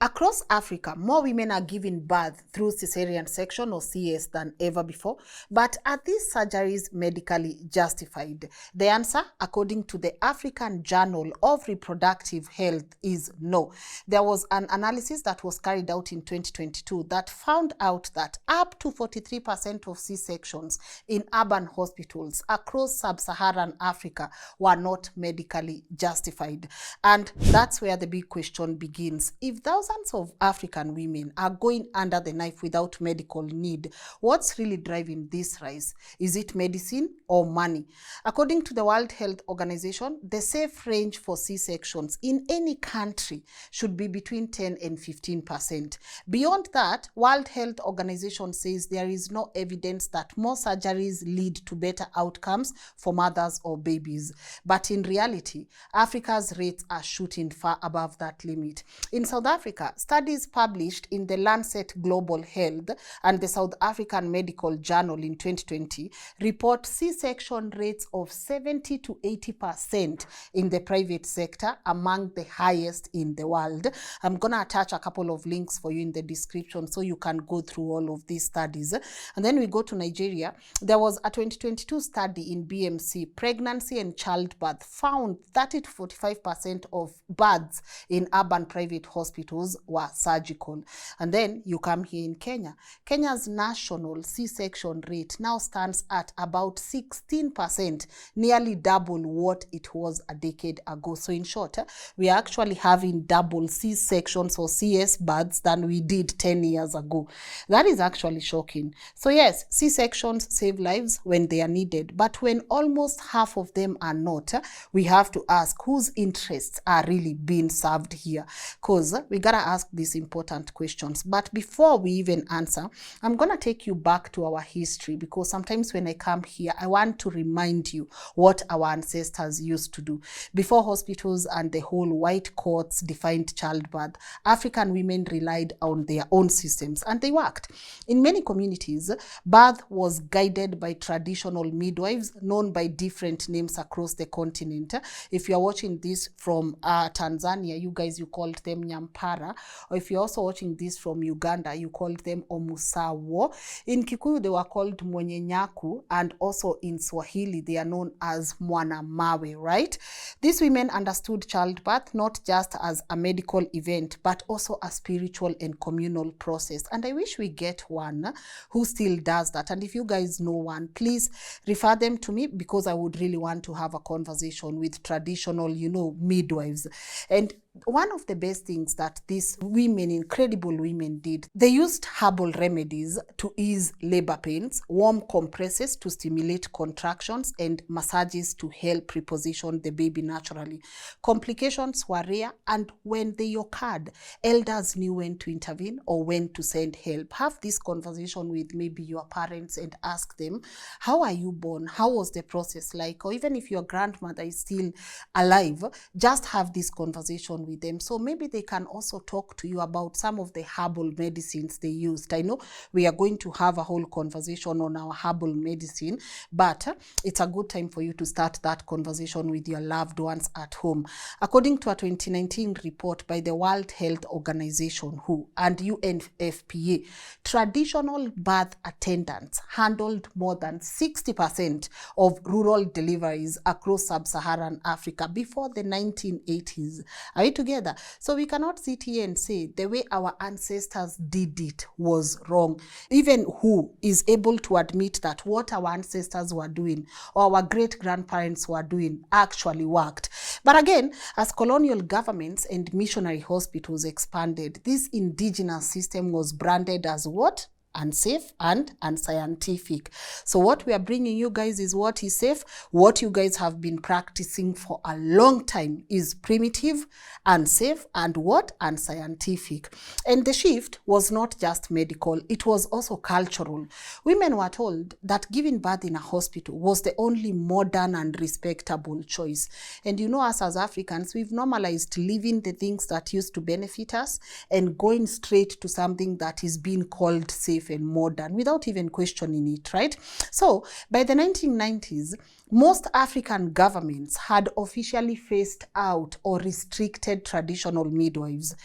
Across Africa, more women are giving birth through cesarean section or CS than ever before. But are these surgeries medically justified? The answer, according to the African Journal of Reproductive Health, is no. There was an analysis that was carried out in 2022 that found out that up to 43% of C-sections in urban hospitals across sub-Saharan Africa were not medically justified. And that's where the big question begins. If thousands of African women are going under the knife without medical need, what's really driving this rise? Is it medicine or money? According to the World Health Organization, the safe range for C-sections in any country should be between 10 and 15%. Beyond that, World Health Organization says there is no evidence that more surgeries lead to better outcomes for mothers or babies. But in reality, Africa's rates are shooting far above that limit. In South Africa, studies published in the Lancet Global Health and the South African Medical Journal in 2020 report C-section rates of 70 to 80% in the private sector, among the highest in the world. I'm going to attach a couple of links for you in the description so you can go through all of these studies. And then we go to Nigeria. There was a 2022 study in BMC, pregnancy and childbirth, found 30 to 45% of births in urban private hospitals were surgical. And then you come here in Kenya. Kenya's national C-section rate now stands at about 16%, nearly double what it was a decade ago. So in short, we are actually having double C-sections or CS births than we did 10 years ago. That is actually shocking. So yes, C-sections save lives when they are needed, but when almost half of them are not, we have to ask whose interests are really being served here, because we gotta ask these important questions. But before we even answer, I'm gonna take you back to our history, because sometimes when I come here, I want to remind you what our ancestors used to do. Before hospitals and the whole white courts defined childbirth, African women relied on their own systems, and they worked. In many communities, birth was guided by traditional midwives known by different names across the continent. If you're watching this from Tanzania, you called them Nyampara, or if you're also watching this from Uganda, you called them Omusawo. In Kikuyu, they were called Mwenyenyaku, and also in Swahili, they are known as Mwanamawe, right? These women understood childbirth not just as a medical event, but also a spiritual and communal process. And I wish we get one who still does that. And if you guys know one, please refer them to me, because I would really want to have a conversation with traditional, midwives. And one of the best things that these women, incredible women, did, they used herbal remedies to ease labor pains, warm compresses to stimulate contractions, and massages to help reposition the baby naturally. Complications were rare, and when they occurred, elders knew when to intervene or when to send help. Have this conversation with maybe your parents and ask them, how are you born? How was the process like? Or even if your grandmother is still alive, just have this conversation with them. So maybe they can also talk to you about some of the herbal medicines they used. I know we are going to have a whole conversation on our herbal medicine, but it's a good time for you to start that conversation with your loved ones at home. According to a 2019 report by the World Health Organization, WHO, and UNFPA, traditional birth attendants handled more than 60% of rural deliveries across sub-Saharan Africa before the 1980s. Are we together? So we cannot sit here and say the way our ancestors did it was wrong. Even WHO is able to admit that what our ancestors were doing or our great-grandparents were doing actually worked. But again, as colonial governments and missionary hospitals expanded, this indigenous system was branded as what? Unsafe and unscientific. So what we are bringing you guys is what is safe. What you guys have been practicing for a long time is primitive, unsafe, and what? Unscientific. And the shift was not just medical, it was also cultural. Women were told that giving birth in a hospital was the only modern and respectable choice. And us as Africans, we've normalized leaving the things that used to benefit us and going straight to something that is being called safe and modern without even questioning it, right? So by the 1990s, Most African governments had officially phased out or restricted traditional midwives.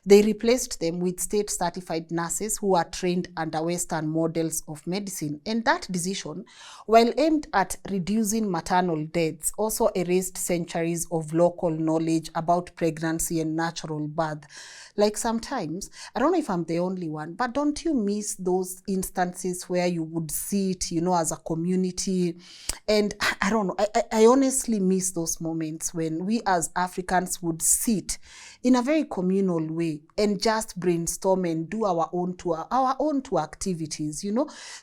They replaced them with state-certified nurses who are trained under Western models of medicine. And that decision, while aimed at reducing maternal deaths, also erased centuries of local knowledge about pregnancy and natural birth. Like sometimes, I don't know if I'm the only one, but don't you miss those instances where you would see it, as a community? And I don't know, I honestly miss those moments when we as Africans would sit in a very communal way and just brainstorm and do our own two activities,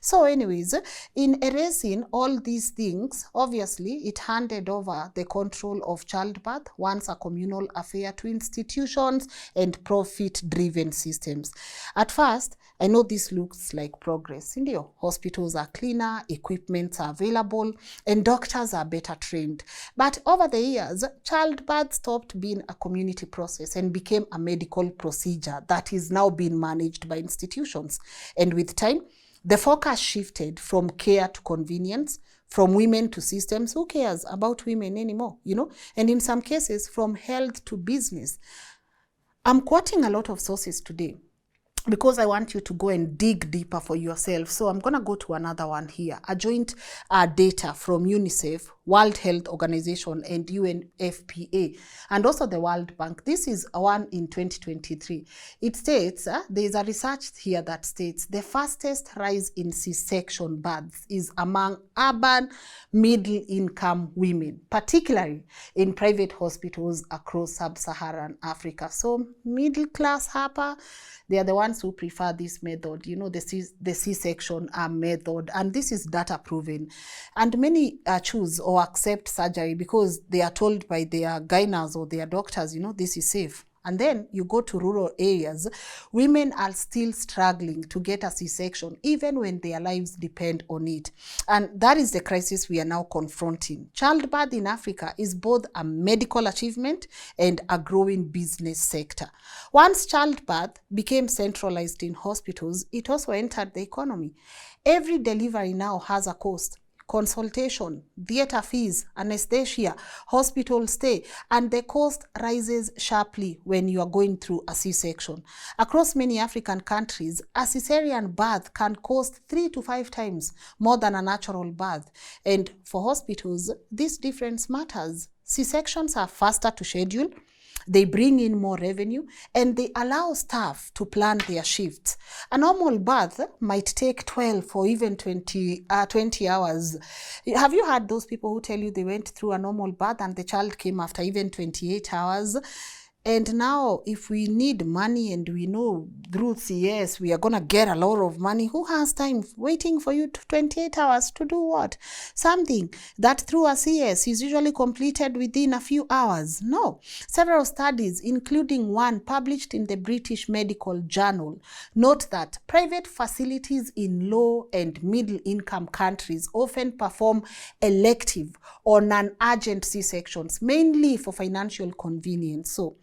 So anyways, in erasing all these things, obviously it handed over the control of childbirth, once a communal affair, to institutions and profit-driven systems. At first, I know this looks like progress. Hospitals are cleaner, equipment are available, and doctors are better trained. But over the years, childbirth stopped being a community process and became a medical procedure that is now being managed by institutions. And with time, the focus shifted from care to convenience, from women to systems. Who cares about women anymore, And in some cases, from health to business. I'm quoting a lot of sources today because I want you to go and dig deeper for yourself. So I'm going to go to another one here. A joint data from UNICEF, World Health Organization, and UNFPA, and also the World Bank. This is one in 2023. It states, there is a research here that states the fastest rise in C-section births is among urban middle-income women, particularly in private hospitals across sub-Saharan Africa. So middle-class hapa, they are the ones who prefer this method, the C-section method, and this is data proven. And many choose or accept surgery because they are told by their gynaes or their doctors, this is safe. And then you go to rural areas, women are still struggling to get a C-section, even when their lives depend on it. And that is the crisis we are now confronting. Childbirth in Africa is both a medical achievement and a growing business sector. Once childbirth became centralized in hospitals, it also entered the economy. Every delivery now has a cost. Consultation, theater fees, anesthesia, hospital stay, and the cost rises sharply when you are going through a C-section. Across many African countries, a cesarean birth can cost 3 to 5 times more than a natural birth. And for hospitals, this difference matters. C-sections are faster to schedule, they bring in more revenue, and they allow staff to plan their shifts. A normal birth might take 12 or even 20 hours. Have you heard those people who tell you they went through a normal birth and the child came after even 28 hours? And now, if we need money and we know through CS we are going to get a lot of money, who has time waiting for you 28 hours to do what? Something that through a CS is usually completed within a few hours. No. Several studies, including one published in the British Medical Journal, note that private facilities in low and middle income countries often perform elective or non-urgent C-sections, mainly for financial convenience. So,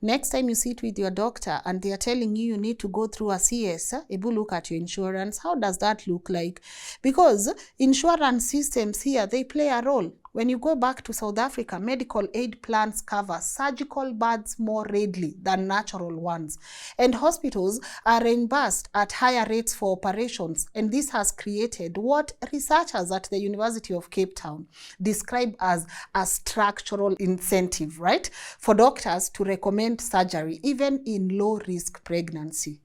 next time you sit with your doctor and they are telling you need to go through a CS, Ebu, look at your insurance. How does that look like? Because insurance systems here, they play a role. When you go back to South Africa, medical aid plans cover surgical births more readily than natural ones. And hospitals are reimbursed at higher rates for operations. And this has created what researchers at the University of Cape Town describe as a structural incentive, right? For doctors to recommend surgery, even in low-risk pregnancy.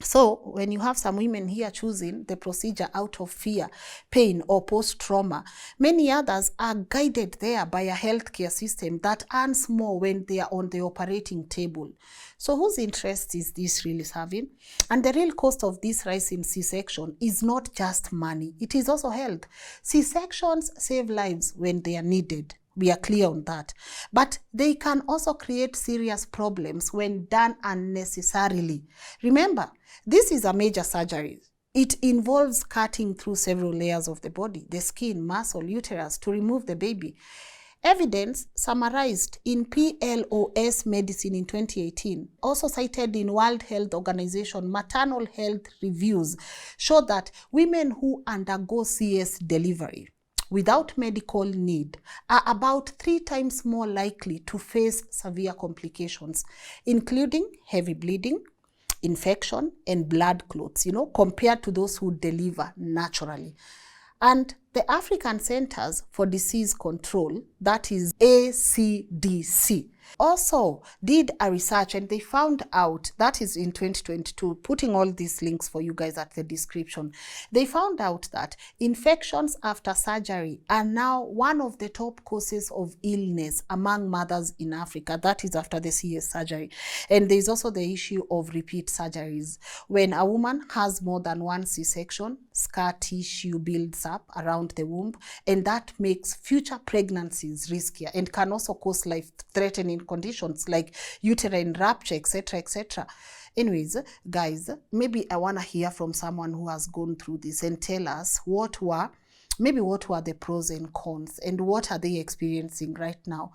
So when you have some women here choosing the procedure out of fear, pain, or post-trauma, many others are guided there by a healthcare system that earns more when they are on the operating table. So whose interest is this really serving? And the real cost of this rise in C-section is not just money, it is also health. C-sections save lives when they are needed. We are clear on that. But they can also create serious problems when done unnecessarily. Remember, this is a major surgery. It involves cutting through several layers of the body, the skin, muscle, uterus, to remove the baby. Evidence summarized in PLOS Medicine in 2018, also cited in World Health Organization maternal health reviews, show that women who undergo CS delivery without medical need are about 3 times more likely to face severe complications, including heavy bleeding, infection, and blood clots, compared to those who deliver naturally. And the African Centers for Disease Control, that is ACDC, also did a research, and they found out, that is in 2022, putting all these links for you guys at the description. They found out that infections after surgery are now one of the top causes of illness among mothers in Africa, that is after the CS surgery. And there's also the issue of repeat surgeries. When a woman has more than one C-section, scar tissue builds up around the womb, and that makes future pregnancies riskier and can also cause life-threatening conditions like uterine rupture, etc., etc. Anyways, guys, maybe I want to hear from someone who has gone through this and tell us what were the pros and cons, and what are they experiencing right now.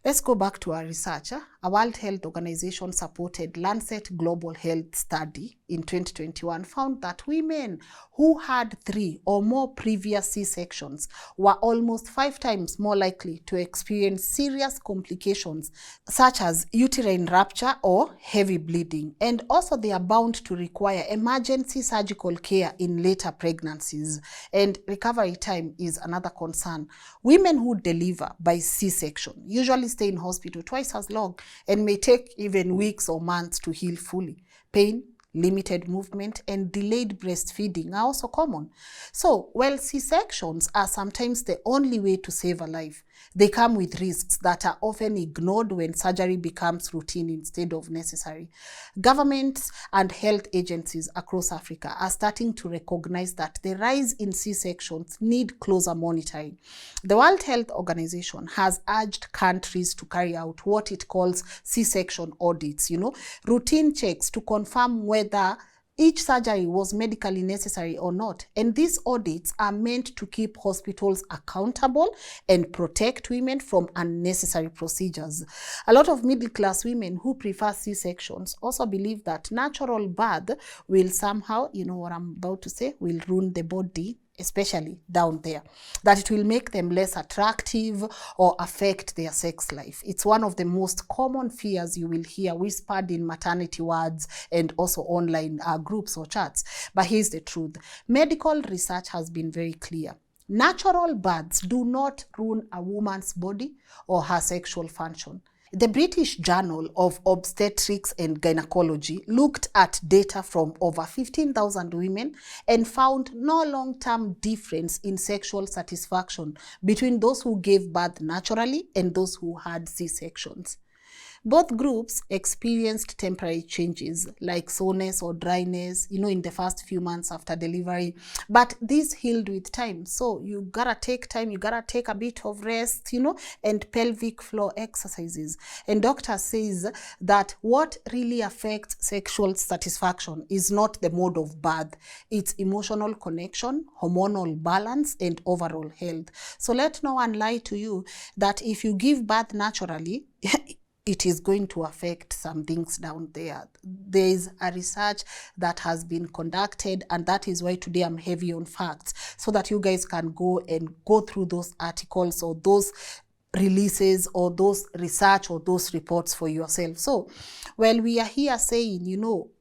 Let's go back to our research. A World Health Organization supported Lancet Global Health study in 2021 found that women who had 3 or more previous C-sections were almost 5 times more likely to experience serious complications such as uterine rupture or heavy bleeding. And also they are bound to require emergency surgical care in later pregnancies. And recovery time is another concern. Women who deliver by C-section usually stay in hospital twice as long and may take even weeks or months to heal fully. Pain, limited movement, and delayed breastfeeding are also common. So, while C-sections are sometimes the only way to save a life, they come with risks that are often ignored when surgery becomes routine instead of necessary. Governments and health agencies across Africa are starting to recognize that the rise in C-sections need closer monitoring. The World Health Organization has urged countries to carry out what it calls C-section audits, routine checks to confirm whether each surgery was medically necessary or not. And these audits are meant to keep hospitals accountable and protect women from unnecessary procedures. A lot of middle-class women who prefer C-sections also believe that natural birth will somehow, what I'm about to say, will ruin the body, especially down there, that it will make them less attractive or affect their sex life. It's one of the most common fears you will hear whispered in maternity wards and also online groups or chats. But here's the truth. Medical research has been very clear. Natural births do not ruin a woman's body or her sexual function. The British Journal of Obstetrics and Gynecology looked at data from over 15,000 women and found no long-term difference in sexual satisfaction between those who gave birth naturally and those who had C-sections. Both groups experienced temporary changes like soreness or dryness, in the first few months after delivery, but these healed with time. So you gotta take time, you gotta take a bit of rest, and pelvic floor exercises. And doctor says that what really affects sexual satisfaction is not the mode of birth, it's emotional connection, hormonal balance, and overall health. So let no one lie to you that if you give birth naturally, it is going to affect some things down there. There is a research that has been conducted, and that is why today I'm heavy on facts, so that you guys can go through those articles or those releases or those research or those reports for yourself. So, while we are here saying,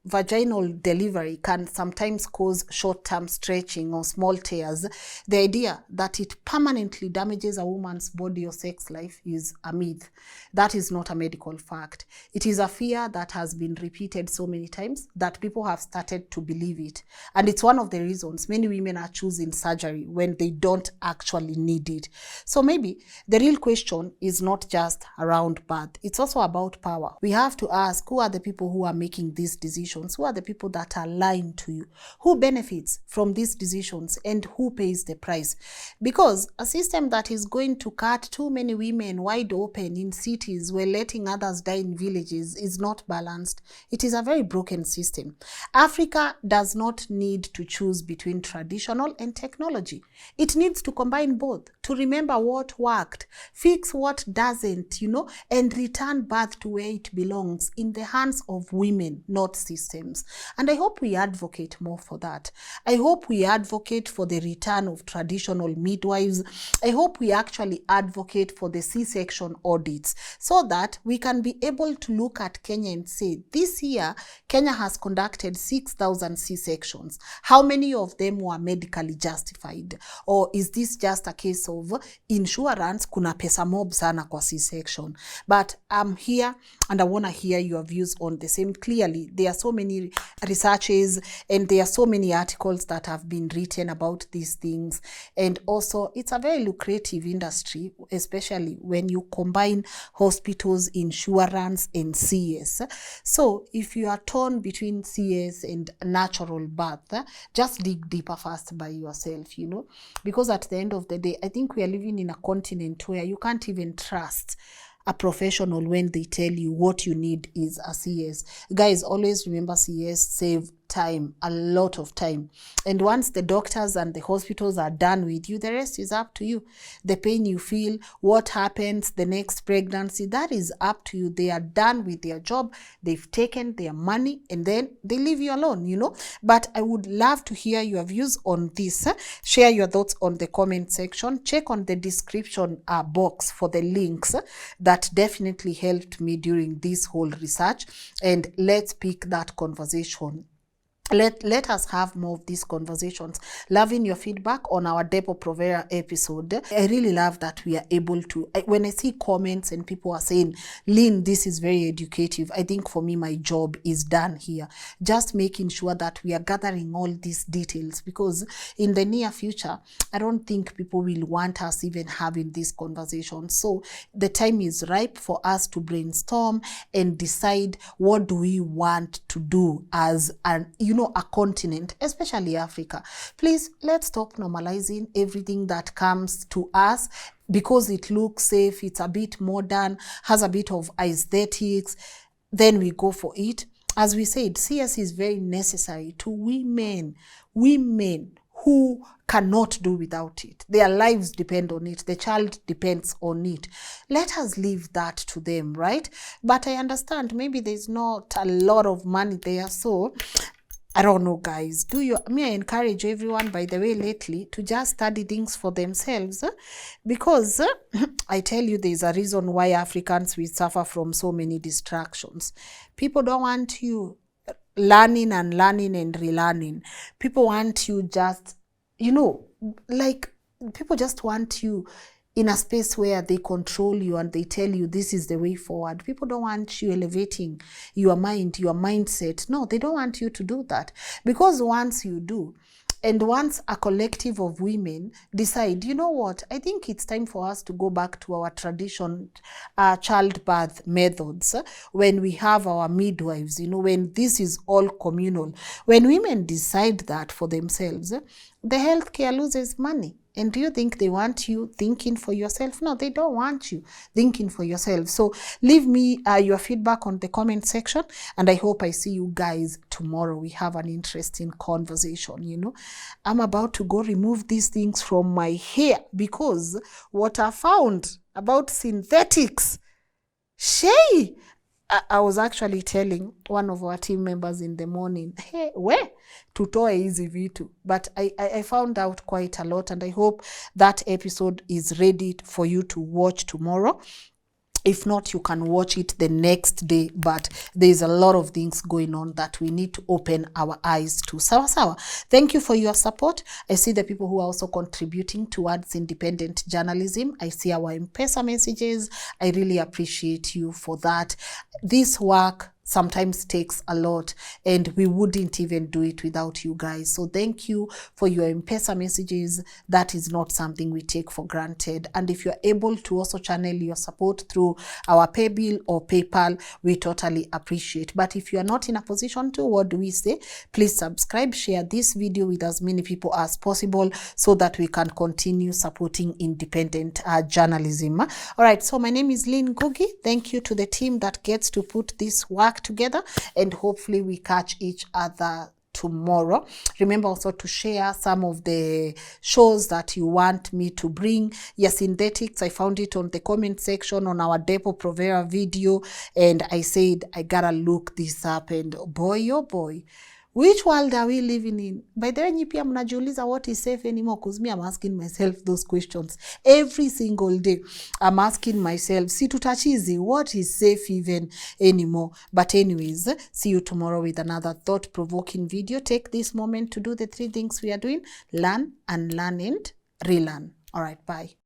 vaginal delivery can sometimes cause short-term stretching or small tears, the idea that it permanently damages a woman's body or sex life is a myth. That is not a medical fact. It is a fear that has been repeated so many times that people have started to believe it. And it's one of the reasons many women are choosing surgery when they don't actually need it. So maybe the real question is not just around birth. It's also about power. We have to ask, who are the people who are making these decisions? Who are the people that are lying to you? Who benefits from these decisions and who pays the price? Because a system that is going to cut too many women wide open in cities while letting others die in villages is not balanced. It is a very broken system. Africa does not need to choose between traditional and technology. It needs to combine both, to remember what worked, fix what doesn't, and return birth to where it belongs, in the hands of women, not systems. systems. And I hope we advocate more for that. I hope we advocate for the return of traditional midwives. I hope we actually advocate for the C-section audits so that we can be able to look at Kenya and say, this year, Kenya has conducted 6,000 C-sections. How many of them were medically justified? Or is this just a case of insurance, kuna pesa mob sana kwa C-section? But I'm here and I want to hear your views on the same. Clearly, there are so many researches and there are so many articles that have been written about these things. And also, it's a very lucrative industry, especially when you combine hospitals, insurance, and CS. So if you are torn between CS and natural birth, just dig deeper first by yourself, you know, because at the end of the day, I think we are living in a continent where you can't even trust a professional when they tell you what you need is a CS. Guys, always remember CS save time, a lot of time. And once the doctors and the hospitals are done with you, the rest is up to you. The pain you feel, what happens the next pregnancy, that is up to you. They are done with their job. They've taken their money and then they leave you alone, you know. But I would love to hear your views on this. Share your thoughts on the comment section. Check on the description box for the links that definitely helped me during this whole research. And let's pick that conversation. Let us have more of these conversations. Loving your feedback on our Depo-Provera episode. I really love that we are able to, when I see comments and people are saying, Lynn, this is very educative. I think for me, my job is done here. Just making sure that we are gathering all these details, because in the near future, I don't think people will want us even having this conversation. So the time is ripe for us to brainstorm and decide what do we want to do as an, you know, a continent, especially Africa. Please, let's stop normalizing everything that comes to us because it looks safe, it's a bit modern, has a bit of aesthetics, then we go for it. As we said, CS is very necessary to women who cannot do without it. Their lives depend on it. The child depends on it. Let us leave that to them, right? But I understand maybe there's not a lot of money there, so I don't know, guys. I encourage everyone, by the way, lately to just study things for themselves, because I tell you, there's a reason why Africans will suffer from so many distractions. People don't want you learning and relearning. People want you just, you know, like, people just want you in a space where they control you and they tell you this is the way forward. People don't want you elevating your mind, your mindset. No, they don't want you to do that. Because once you do, and once a collective of women decide, you know what, I think it's time for us to go back to our tradition, childbirth methods, when we have our midwives, you know, when this is all communal, when women decide that for themselves, the healthcare loses money. And do you think they want you thinking for yourself? No, they don't want you thinking for yourself. So leave me your feedback on the comment section. And I hope I see you guys tomorrow. We have an interesting conversation, you know. I'm about to go remove these things from my hair because what I found about synthetics, shay, I was actually telling one of our team members in the morning, hey, where? Tutoe hizi vitu. But I found out quite a lot, and I hope that episode is ready for you to watch tomorrow. If not, you can watch it the next day, but there's a lot of things going on that we need to open our eyes to. Sawa. Thank you for your support. I see the people who are also contributing towards independent journalism. I see our MPESA messages. I really appreciate you for that. This work sometimes takes a lot, and we wouldn't even do it without you guys. So thank you for your MPESA messages. That is not something we take for granted. And if you're able to also channel your support through our PayBill or PayPal, we totally appreciate. But if you are not in a position to, what do we say? Please subscribe, share this video with as many people as possible so that we can continue supporting independent journalism. All right, so my name is Lynn Ngugi. Thank you to the team that gets to put this work together, and hopefully we catch each other tomorrow. Remember also to share some of the shows that you want me to bring. Yes, synthetics, I found it on the comment section on our Depo Provera video, and I said I gotta look this up, and boy oh boy, which world are we living in? By the way, nyi pia mnajiuliza what is safe anymore? Because me, I'm asking myself those questions every single day. I'm asking myself, si tutachizi, what is safe even anymore? But anyways, see you tomorrow with another thought-provoking video. Take this moment to do the 3 things we are doing: learn, unlearn, and relearn. All right, bye.